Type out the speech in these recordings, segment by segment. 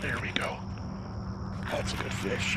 There we go. That's a good fish.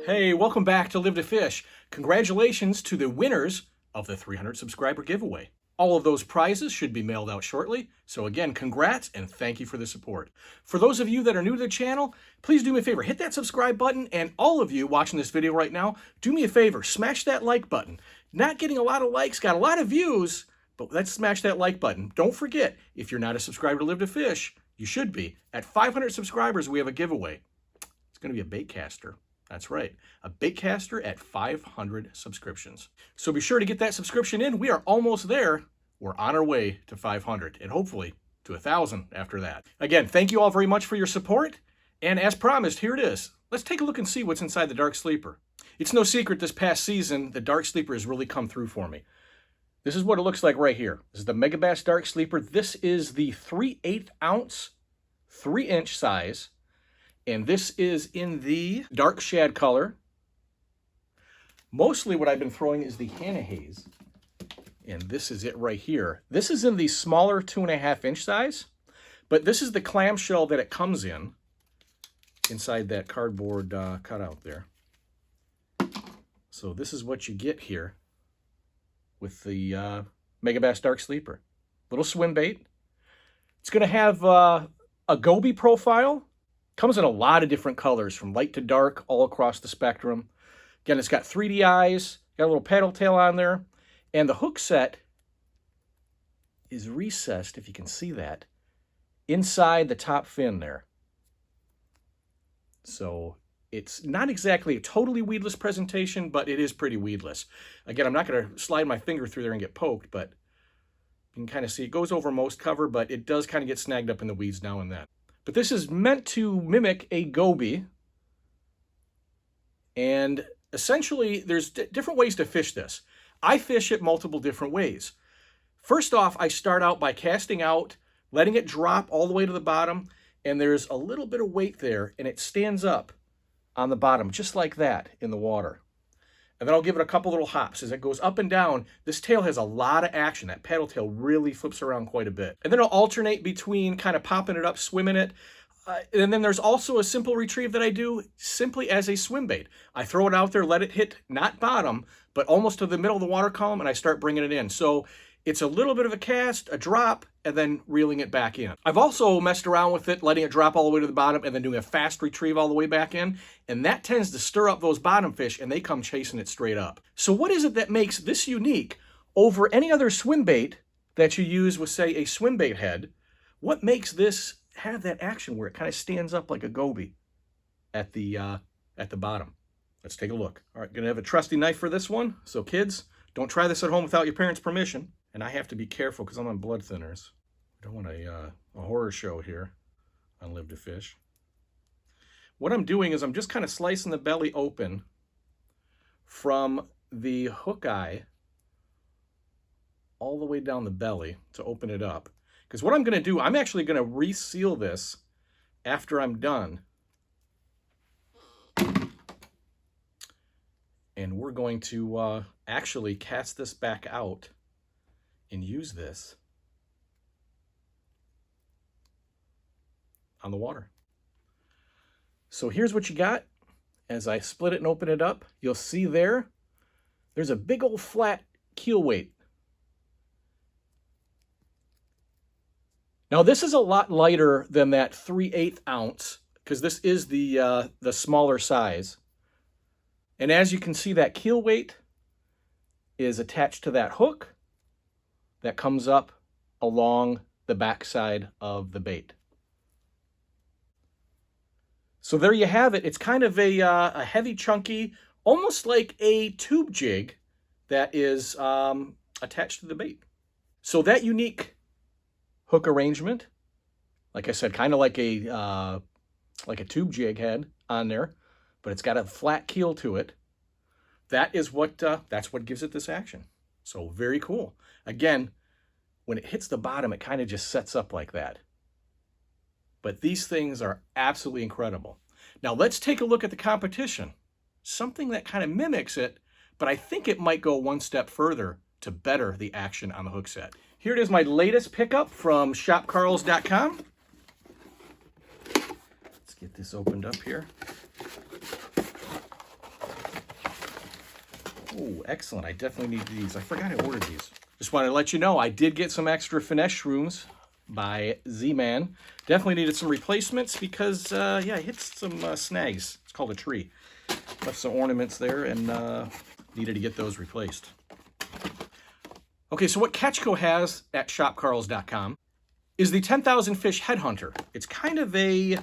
Hey, welcome back to Live to Fish. Congratulations to the winners of the 300 subscriber giveaway. All of those prizes should be mailed out shortly. So again, congrats and thank you for the support. For those of you that are new to the channel, please do me a favor, hit that subscribe button, and all of you watching this video right now, do me a favor, smash that like button. Not getting a lot of likes, got a lot of views, but let's smash that like button. Don't forget, if you're not a subscriber to Live to Fish, you should be. At 500 subscribers, we have a giveaway. It's going to be a bait caster. That's right, a bait caster at 500 subscriptions. So be sure to get that subscription in. We are almost there. We're on our way to 500 and hopefully to 1,000 after that. Again, thank you all very much for your support. And as promised, here it is. Let's take a look and see what's inside the Dark Sleeper. It's no secret this past season, the Dark Sleeper has really come through for me. This is what it looks like right here. This is the Megabass Dark Sleeper. This is the 3/8 ounce, 3-inch size. And this is in the dark shad color. Mostly what I've been throwing is the Hannah Haze. And this is it right here. This is in the smaller 2.5-inch size, but this is the clamshell that it comes in inside that cardboard cutout there. So this is what you get here with the Megabass Dark Sleeper. Little swim bait. It's going to have a goby profile. Comes in a lot of different colors, from light to dark, all across the spectrum. Again, it's got 3D eyes, got a little paddle tail on there, and the hook set is recessed, if you can see that, inside the top fin there. So it's not exactly a totally weedless presentation, but it is pretty weedless. Again, I'm not going to slide my finger through there and get poked, but you can kind of see it goes over most cover, but it does kind of get snagged up in the weeds now and then. But this is meant to mimic a goby. And essentially, there's different ways to fish this. I fish it multiple different ways. First off, I start out by casting out, letting it drop all the way to the bottom, and there's a little bit of weight there, and it stands up on the bottom, just like that in the water. And then I'll give it a couple little hops. As it goes up and down, this tail has a lot of action. That paddle tail really flips around quite a bit. And then I'll alternate between kind of popping it up, swimming it. And then there's also a simple retrieve that I do simply as a swim bait. I throw it out there, let it hit, not bottom, but almost to the middle of the water column, and I start bringing it in. So it's a little bit of a cast, a drop, and then reeling it back in. I've also messed around with it, letting it drop all the way to the bottom and then doing a fast retrieve all the way back in. And that tends to stir up those bottom fish and they come chasing it straight up. So what is it that makes this unique over any other swim bait that you use with, say, a swim bait head? What makes this have that action where it kind of stands up like a goby at the bottom? Let's take a look. All right, gonna have a trusty knife for this one. So kids, don't try this at home without your parents' permission. And I have to be careful because I'm on blood thinners. I don't want a horror show here on Live to Fish. What I'm doing is I'm just kind of slicing the belly open from the hook eye all the way down the belly to open it up. Because what I'm going to do, I'm actually going to reseal this after I'm done. And we're going to actually cast this back out and use this on the water. So here's what you got. As I split it and open it up, you'll see there's a big old flat keel weight. Now this is a lot lighter than that 3/8 ounce because this is the smaller size. And as you can see, that keel weight is attached to that hook that comes up along the backside of the bait. So there you have it. It's kind of a heavy, chunky, almost like a tube jig that is attached to the bait. So that unique hook arrangement, like I said, kind of like a tube jig head on there, but it's got a flat keel to it. That's what gives it this action. So very cool. Again, when it hits the bottom, it kind of just sets up like that. But these things are absolutely incredible. Now let's take a look at the competition. Something that kind of mimics it, but I think it might go one step further to better the action on the hook set. Here it is, my latest pickup from ShopKarls.com. Let's get this opened up here. Oh, excellent. I definitely need these. I forgot I ordered these. Just wanted to let you know I did get some extra finesse shrooms by Z-Man. Definitely needed some replacements because, yeah, I hit some snags. It's called a tree. Left some ornaments there and needed to get those replaced. Okay, so what Catchco has at ShopKarls.com is the 10,000 Fish Headhunter. It's kind of a,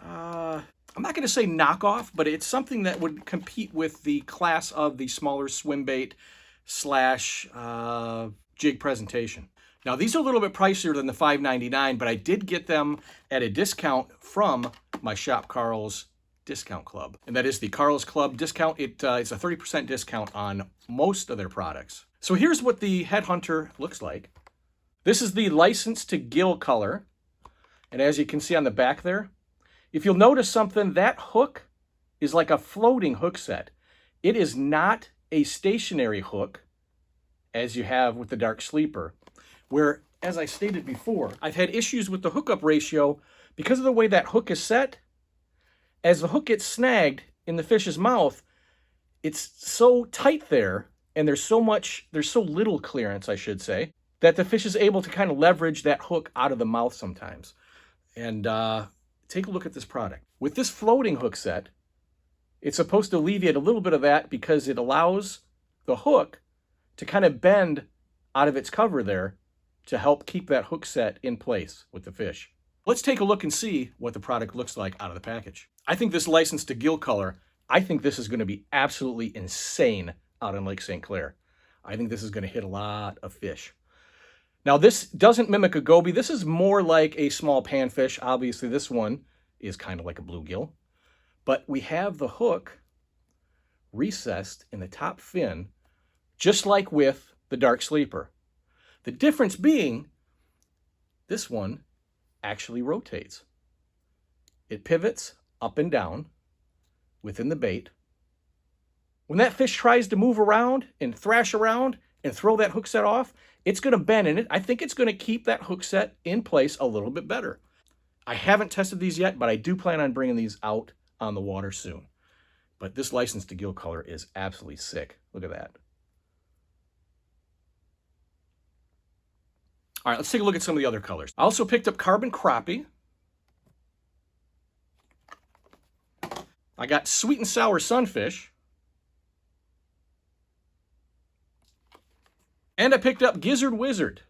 I'm not going to say knockoff, but it's something that would compete with the class of the smaller swim bait slash jig presentation. Now, these are a little bit pricier than the $5.99, but I did get them at a discount from my ShopKarls discount club. And that is the Karls Club discount. It's a 30% discount on most of their products. So here's what the Headhunter looks like. This is the license to gill color. And as you can see on the back there, if you'll notice something, that hook is like a floating hook set. It is not a stationary hook as you have with the Dark Sleeper, where, as I stated before, I've had issues with the hookup ratio because of the way that hook is set. As the hook gets snagged in the fish's mouth, it's so tight there, and there's so little clearance, I should say, that the fish is able to kind of leverage that hook out of the mouth sometimes. And take a look at this product. With this floating hook set, it's supposed to alleviate a little bit of that because it allows the hook to kind of bend out of its cover there to help keep that hook set in place with the fish. Let's take a look and see what the product looks like out of the package. I think this license to gill color, I think this is going to be absolutely insane out in Lake St. Clair. I think this is going to hit a lot of fish. Now, this doesn't mimic a goby. This is more like a small panfish. Obviously, this one is kind of like a bluegill. But we have the hook recessed in the top fin, just like with the Dark Sleeper. The difference being, this one actually rotates. It pivots up and down within the bait. When that fish tries to move around and thrash around and throw that hook set off, it's going to bend in it. I think it's going to keep that hook set in place a little bit better. I haven't tested these yet, but I do plan on bringing these out on the water soon. But this license to gill color is absolutely sick. Look at that. All right, let's take a look at some of the other colors. I also picked up carbon crappie. I got sweet and sour sunfish. And I picked up gizzard wizard.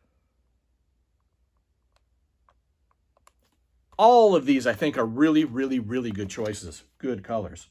All of these, I think, are really, really, really good choices. Good colors.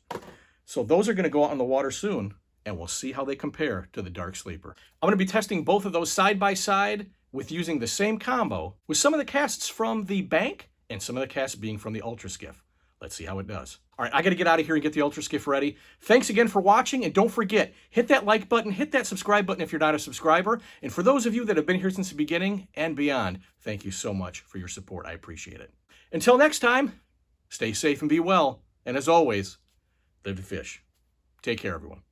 So those are going to go out in the water soon, and we'll see how they compare to the Dark Sleeper. I'm going to be testing both of those side by side with using the same combo with some of the casts from the bank and some of the casts being from the Ultra Skiff. Let's see how it does. All right, I got to get out of here and get the Ultra Skiff ready. Thanks again for watching, and don't forget, hit that like button, hit that subscribe button if you're not a subscriber. And for those of you that have been here since the beginning and beyond, thank you so much for your support. I appreciate it. Until next time, stay safe and be well. And as always, live to fish. Take care, everyone.